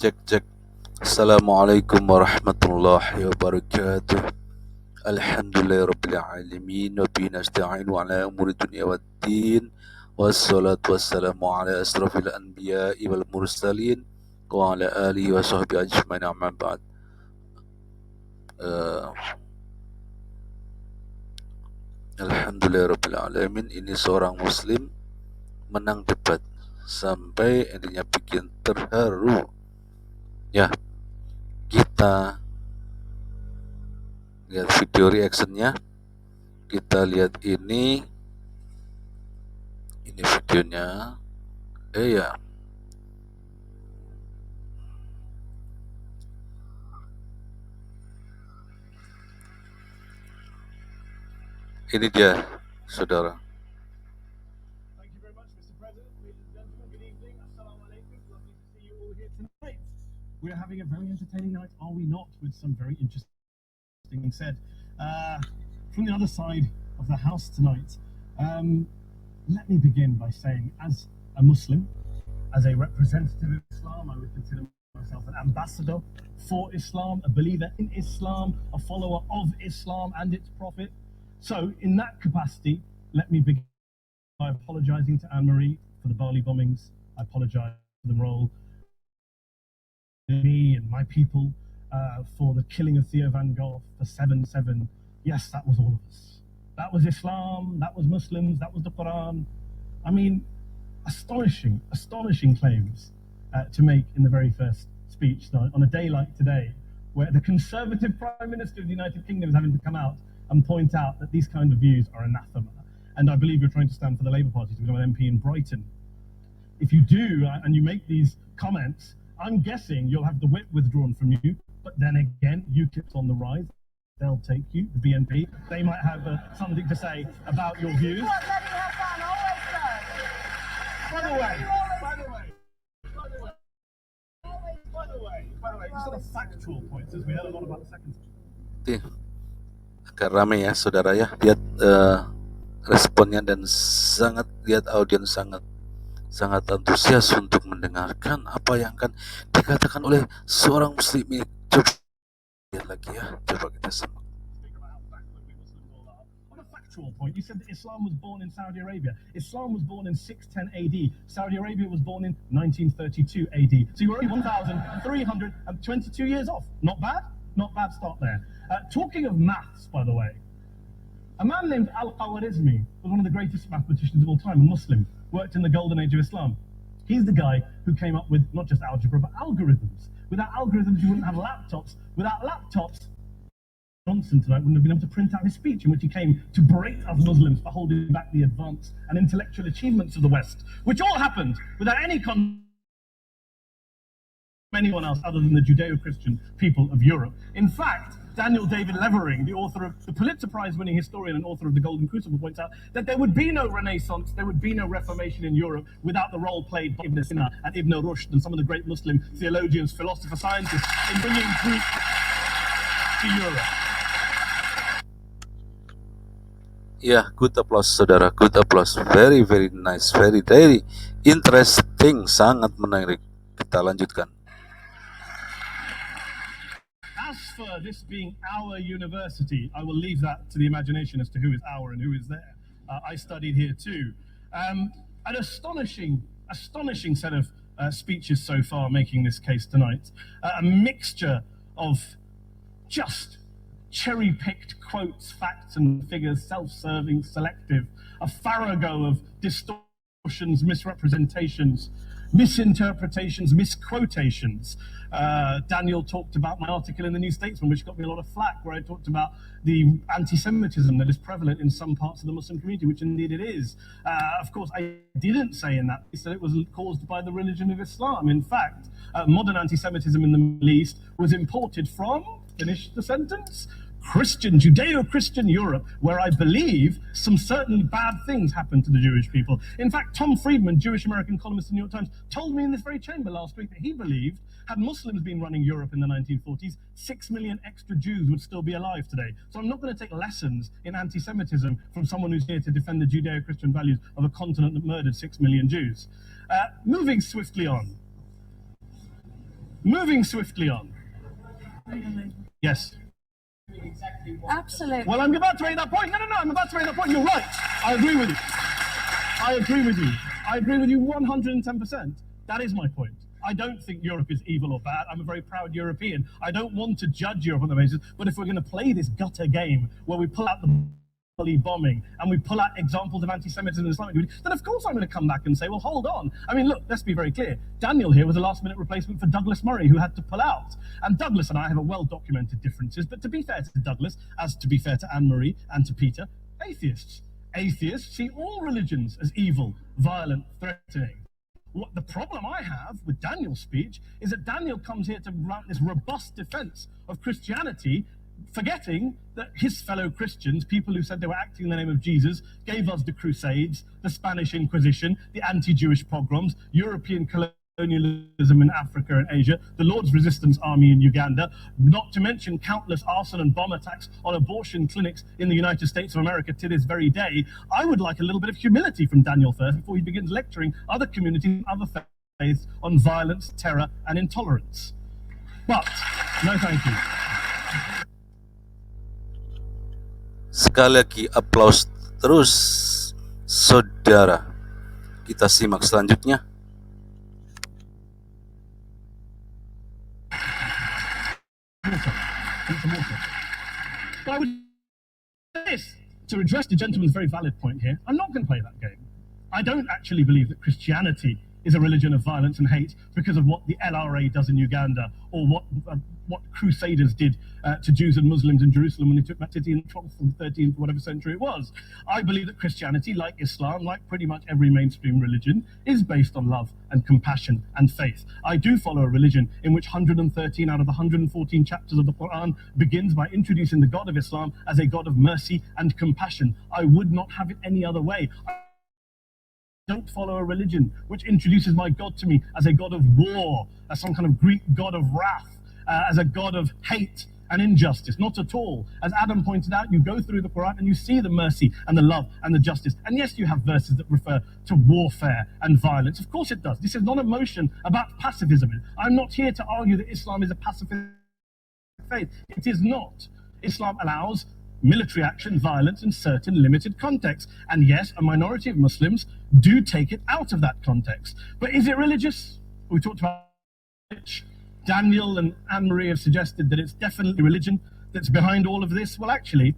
Cek cek. Assalamualaikum warahmatullahi wabarakatuh. Alhamdulillahirabbil alamin wa bihi nasta'inu ala umuri dunya waddin. Wassalatu wassalamu ala asrafil anbiya'i wal mursalin wa ala alihi wa sahbihi ajmain, amma ba'd. Alhamdulillahirabbil alamin. Ini seorang muslim menang debat sampai endingnya bikin terharu. Ya, kita lihat video reactionnya. Kita lihat ini videonya. Ya, ini dia, saudara. Thank you very much, Mr. President. Ladies and gentlemen, good evening. Assalamu alaikum. Lovely to see you all here tonight. We're having a very entertaining night, are we not? With some very interesting things said. From the other side of the house tonight, let me begin by saying, as a Muslim, as a representative of Islam, I would consider myself an ambassador for Islam, a believer in Islam, a follower of Islam and its prophet. So, in that capacity, let me begin by apologising to Anne-Marie for the Bali bombings. I apologise for the role of me and my people for the killing of Theo van Gogh, for 7/7. Yes, that was all of us. That was Islam, that was Muslims, that was the Quran. I mean, astonishing claims to make in the very first speech on a day like today, where the Conservative Prime Minister of the United Kingdom is having to come out and point out that these kind of views are anathema. And I believe you're trying to stand for the Labour Party to become an MP in Brighton. If you do, and you make these comments, I'm guessing you'll have the whip withdrawn from you, but then again, UKIP's on the rise. They'll take you, the BNP. They might have something to say about your views. By the way, these are the factual points, as we heard a lot about the second. Agak ramai ya, saudara ya. Lihat responnya dan lihat audiens sangat antusias untuk mendengarkan apa yang akan dikatakan oleh seorang muslim ini. Coba lihat lagi ya, coba kita simak. On a factual point, you said that Islam was born in Saudi Arabia. Islam was born in 610 AD. Saudi Arabia was born in 1932 AD. So you were only 1,322 years off. Not bad? Not bad start there. Talking of maths, by the way, a man named Al-Khwarizmi was one of the greatest mathematicians of all time, a Muslim, worked in the golden age of Islam. He's the guy who came up with not just algebra, but algorithms. Without algorithms, you wouldn't have laptops. Without laptops, Johnson tonight wouldn't have been able to print out his speech in which he came to berate us Muslims for holding back the advance and intellectual achievements of the West, which all happened without any anyone else other than the Judeo-Christian people of Europe. In fact, Daniel David Levering, the author of the Pulitzer Prize-winning historian and author of The Golden Crucible, points out that there would be no Renaissance, there would be no Reformation in Europe without the role played by Ibn Sina and Ibn Rushd and some of the great Muslim theologians, philosophers, scientists in bringing Greek to Europe. Yeah, good applause, saudara. Good applause. Very, very nice. Very, very interesting. Sangat menarik. Kita lanjutkan. As for this being our university, I will leave that to the imagination as to who is our and who is there. I studied here too. An astonishing set of speeches so far making this case tonight. A mixture of just cherry-picked quotes, facts and figures, self-serving, selective, a farrago of distortions, misrepresentations, misinterpretations, misquotations. Daniel talked about my article in the New Statesman, which got me a lot of flack, where I talked about the anti-Semitism that is prevalent in some parts of the Muslim community, which indeed it is. Of course, I didn't say in that piece that it was caused by the religion of Islam. In fact, modern anti-Semitism in the Middle East was imported from, finish the sentence, Judeo-Christian Europe, where I believe some certainly bad things happened to the Jewish people. In fact, Tom Friedman, Jewish-American columnist in the New York Times, told me in this very chamber last week that he believed, had Muslims been running Europe in the 1940s, 6 million extra Jews would still be alive today. So I'm not going to take lessons in anti-Semitism from someone who's here to defend the Judeo-Christian values of a continent that murdered 6 million Jews. Moving swiftly on. Moving swiftly on. Yes. Absolutely. Well, I'm about to make that point. No, I'm about to make that point. You're right. I agree with you. I agree with you 110%. That is my point. I don't think Europe is evil or bad. I'm a very proud European. I don't want to judge Europe on the basis, but if we're going to play this gutter game where we pull out the bombing and we pull out examples of anti-Semitism and Islamic unity, then of course I'm going to come back and say, well, hold on. I mean, look, let's be very clear. Daniel here was a last-minute replacement for Douglas Murray, who had to pull out. And Douglas and I have a well-documented differences, but to be fair to Douglas, as to be fair to Anne-Marie and to Peter, atheists. Atheists see all religions as evil, violent, threatening. What the problem I have with Daniel's speech is that Daniel comes here to run this robust defense of Christianity, forgetting that his fellow Christians, people who said they were acting in the name of Jesus, gave us the Crusades, the Spanish Inquisition, the anti-Jewish pogroms, European colonialism in Africa and Asia, the Lord's Resistance Army in Uganda, not to mention countless arson and bomb attacks on abortion clinics in the United States of America to this very day. I would like a little bit of humility from Daniel first before he begins lecturing other communities and other faiths on violence, terror, and intolerance. But, no thank you. Sekali lagi aplaus terus, saudara. Kita simak selanjutnya. But I would say this, to address the gentleman's very valid point here, I'm not going to play that game. I don't actually believe that Christianity is a religion of violence and hate because of what the LRA does in Uganda or what Crusaders did to Jews and Muslims in Jerusalem when they took that city in the 12th and 13th, whatever century it was. I believe that Christianity, like Islam, like pretty much every mainstream religion, is based on love and compassion and faith. I do follow a religion in which 113 out of the 114 chapters of the Quran begins by introducing the God of Islam as a God of mercy and compassion. I would not have it any other way. Don't follow a religion which introduces my God to me as a God of war, as some kind of Greek God of wrath, as a God of hate and injustice. Not at all. As Adam pointed out, you go through the Quran and you see the mercy and the love and the justice. And yes, you have verses that refer to warfare and violence. Of course it does. This is not a motion about pacifism. I'm not here to argue that Islam is a pacifist faith. It is not. Islam allows military action, violence in certain limited contexts. And yes, a minority of Muslims do take it out of that context. But is it religious? We talked about it. Daniel and Anne-Marie have suggested that it's definitely religion that's behind all of this. Well, actually,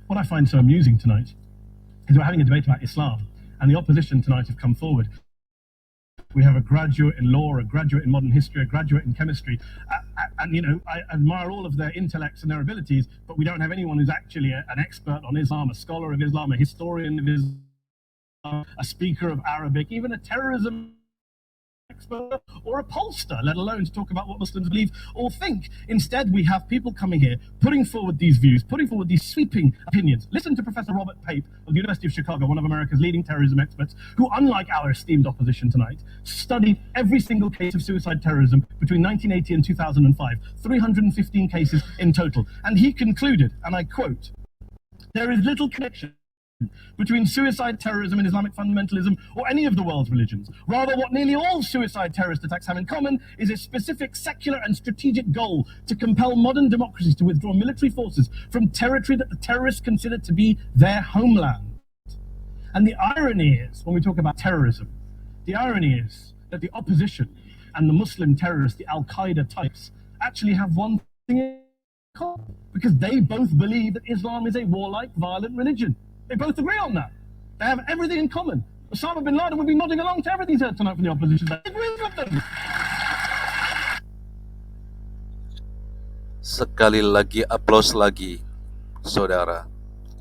what I find so amusing tonight is we're having a debate about Islam, and the opposition tonight have come forward. We have a graduate in law, a graduate in modern history, a graduate in chemistry, and you know, I admire all of their intellects and their abilities, but we don't have anyone who's actually an expert on Islam, a scholar of Islam, a historian of Islam, a speaker of Arabic, even a terrorism expert or a pollster, let alone to talk about what Muslims believe or think. Instead, we have people coming here, putting forward these views, putting forward these sweeping opinions. Listen to Professor Robert Pape of the University of Chicago, one of America's leading terrorism experts, who, unlike our esteemed opposition tonight, studied every single case of suicide terrorism between 1980 and 2005, 315 cases in total. And he concluded, and I quote, "There is little connection between suicide terrorism and Islamic fundamentalism or any of the world's religions. Rather, what nearly all suicide terrorist attacks have in common is a specific secular and strategic goal to compel modern democracies to withdraw military forces from territory that the terrorists consider to be their homeland." And the irony is, when we talk about terrorism, the irony is that the opposition and the Muslim terrorists, the Al-Qaeda types, actually have one thing in common, because they both believe that Islam is a warlike, violent religion. They both agree on that. They have everything in common. Osama bin Laden would be nodding along to everything said tonight from the opposition. They agree with them. Sekali lagi aplaus lagi, saudara.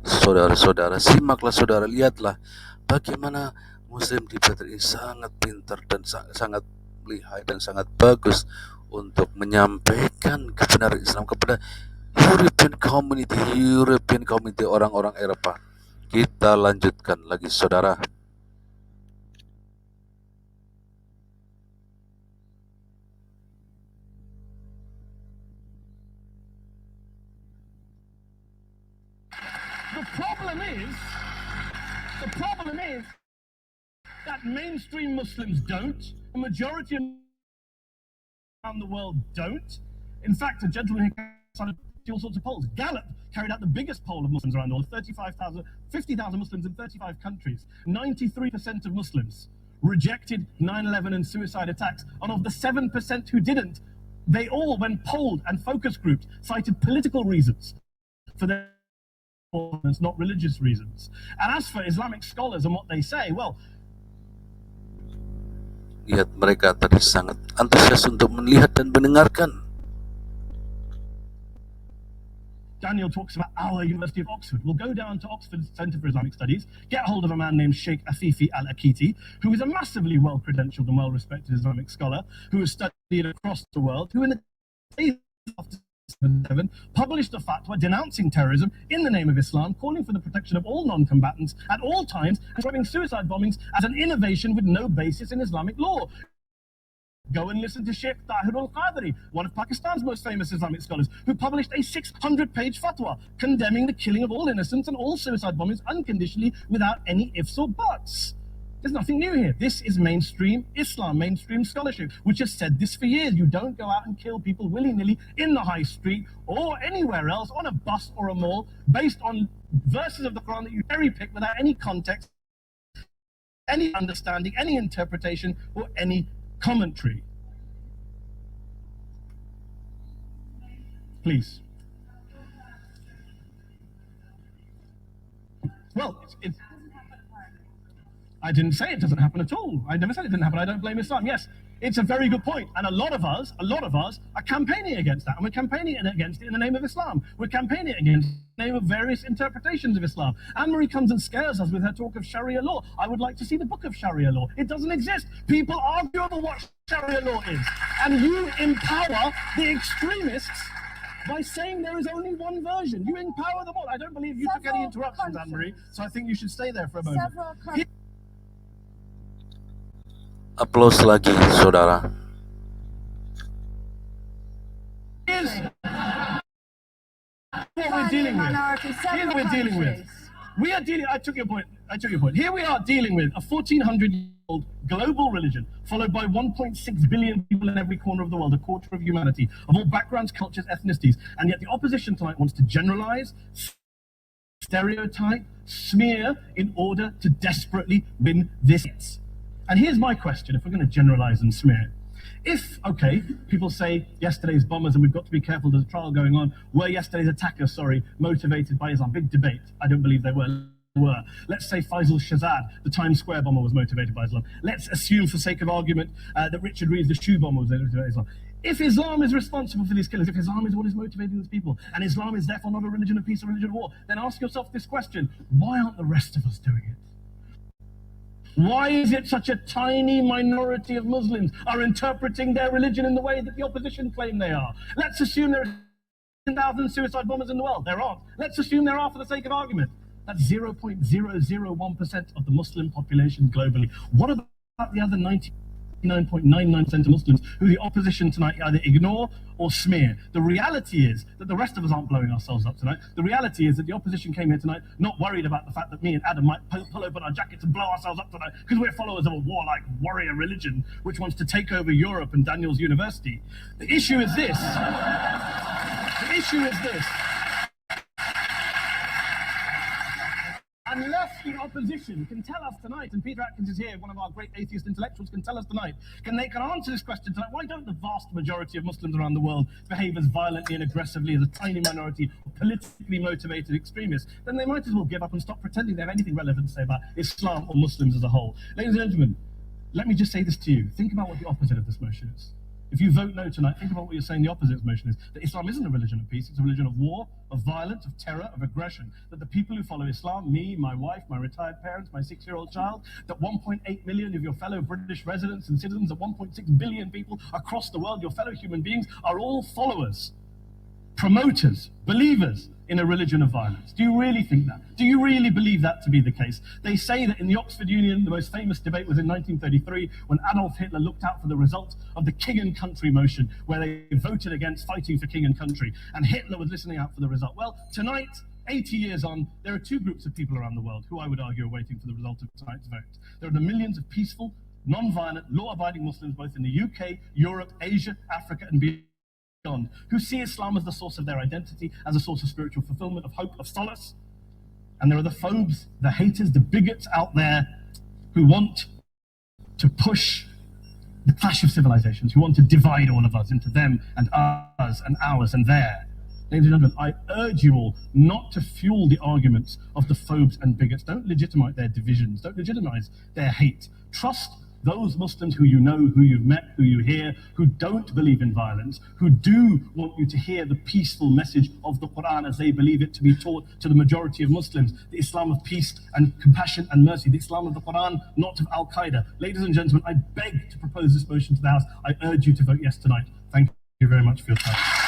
Saudara-saudara, simaklah saudara, lihatlah bagaimana Muslim debater ini sangat pintar dan sangat lihai dan sangat bagus untuk menyampaikan kebenaran Islam kepada European community, orang-orang Eropa. Kita lanjutkan lagi, saudara. The problem is that mainstream Muslims don't. A majority of around the world don't. In fact, a gentleman here started all sorts of polls. Gallup carried out the biggest poll of Muslims around the world, 50,000 Muslims in 35 countries. 93% of Muslims rejected 9/11 and suicide attacks. And of the 7% who didn't, they all, when polled and focus grouped, cited political reasons for their performance, not religious reasons. And as for Islamic scholars and what they say, well, Lihat mereka tadi sangat antusias untuk melihat dan mendengarkan. Daniel talks about our University of Oxford. We'll go down to Oxford Centre for Islamic Studies, get hold of a man named Sheikh Afifi al-Akiti, who is a massively well-credentialed and well-respected Islamic scholar, who has studied across the world, who in the days after 7/11 published a fatwa denouncing terrorism in the name of Islam, calling for the protection of all non-combatants at all times, and describing suicide bombings as an innovation with no basis in Islamic law. Go and listen to Sheikh Tahir al-Qadri, one of Pakistan's most famous Islamic scholars, who published a 600-page fatwa condemning the killing of all innocents and all suicide bombings unconditionally without any ifs or buts. There's nothing new here. This is mainstream Islam, mainstream scholarship, which has said this for years. You don't go out and kill people willy-nilly in the high street or anywhere else on a bus or a mall based on verses of the Quran that you cherry-pick without any context, any understanding, any interpretation, or any commentary. Please. Well, it's I didn't say it doesn't happen at all. I never said it didn't happen. I don't blame Islam. Yes, it's a very good point. And a lot of us are campaigning against that. And we're campaigning against it in the name of Islam. We're campaigning against it in the name of various interpretations of Islam. Anne-Marie comes and scares us with her talk of Sharia law. I would like to see the book of Sharia law. It doesn't exist. People argue over what Sharia law is. And you empower the extremists by saying there is only one version. You empower them all. I don't believe you took any interruptions, Anne-Marie, so I think you should stay there for a moment. Aplaus lagi, saudara. Here's what we're dealing with. Here's what we're dealing with. We are dealing. I took your point. Here we are dealing with a 1400-year-old global religion, followed by 1.6 billion people in every corner of the world, a quarter of humanity, of all backgrounds, cultures, ethnicities, and yet the opposition tonight wants to generalize, stereotype, smear in order to desperately win this. And here's my question, if we're going to generalize and smear. If, okay, people say yesterday's bombers, and we've got to be careful, there's a trial going on, were yesterday's attackers, motivated by Islam? Big debate. I don't believe they were. Let's say Faisal Shahzad, the Times Square bomber, was motivated by Islam. Let's assume, for sake of argument, that Richard Reeves, the shoe bomber, was motivated by Islam. If Islam is responsible for these killings, if Islam is what is motivating these people, and Islam is therefore not a religion of peace, a religion of war, then ask yourself this question: why aren't the rest of us doing it? Why is it such a tiny minority of Muslims are interpreting their religion in the way that the opposition claim they are? Let's assume there are 10,000 suicide bombers in the world. There aren't. Let's assume there are for the sake of argument. That's 0.001% of the Muslim population globally. What about the other 99.99% of Muslims who the opposition tonight either ignore or smear? The reality is that the rest of us aren't blowing ourselves up tonight. The reality is that the opposition came here tonight not worried about the fact that me and Adam might pull open our jackets and blow ourselves up tonight because we're followers of a warlike warrior religion which wants to take over Europe and Daniel's university. The issue is this. The issue is this. Unless the opposition can tell us tonight, and Peter Atkins is here, one of our great atheist intellectuals, can tell us tonight, they can answer this question tonight: why don't the vast majority of Muslims around the world behave as violently and aggressively as a tiny minority of politically motivated extremists? Then they might as well give up and stop pretending they have anything relevant to say about Islam or Muslims as a whole. Ladies and gentlemen, let me just say this to you. Think about what the opposite of this motion is. If you vote no tonight, think about what you're saying the opposite of motion is. That Islam isn't a religion of peace, it's a religion of war, of violence, of terror, of aggression. That the people who follow Islam, me, my wife, my retired parents, my 6-year-old child, that 1.8 million of your fellow British residents and citizens, that 1.6 billion people across the world, your fellow human beings, are all followers, promoters, believers in a religion of violence. Do you really think that? Do you really believe that to be the case? They say that in the Oxford Union, the most famous debate was in 1933 when Adolf Hitler looked out for the result of the King and Country motion, where they voted against fighting for King and Country, and Hitler was listening out for the result. Well, tonight, 80 years on, there are two groups of people around the world who I would argue are waiting for the result of tonight's vote. There are the millions of peaceful, non-violent, law-abiding Muslims both in the UK, Europe, Asia, Africa, and beyond, who see Islam as the source of their identity, as a source of spiritual fulfillment, of hope, of solace. And there are the phobes, the haters, the bigots out there who want to push the clash of civilizations, who want to divide all of us into them and us and ours and their. Ladies and gentlemen, I urge you all not to fuel the arguments of the phobes and bigots. Don't legitimize their divisions. Don't legitimize their hate. Trust those Muslims who you know, who you've met, who you hear, who don't believe in violence, who do want you to hear the peaceful message of the Quran as they believe it to be taught to the majority of Muslims, the Islam of peace and compassion and mercy, the Islam of the Quran, not of Al-Qaeda. Ladies and gentlemen, I beg to propose this motion to the House. I urge you to vote yes tonight. Thank you very much for your time.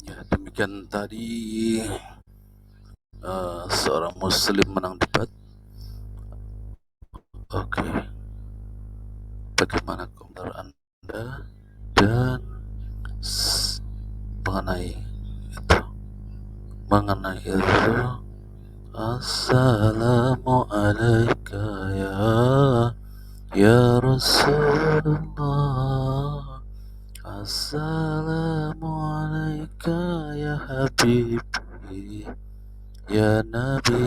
Ya, demikian tadi seorang Muslim menang debat. Oke, bagaimana komentar Anda dan mengenai itu? Mengenai itu, assalamualaikum ya Ya Rasulullah, Assalamualaikum ya Habibi, ya Nabi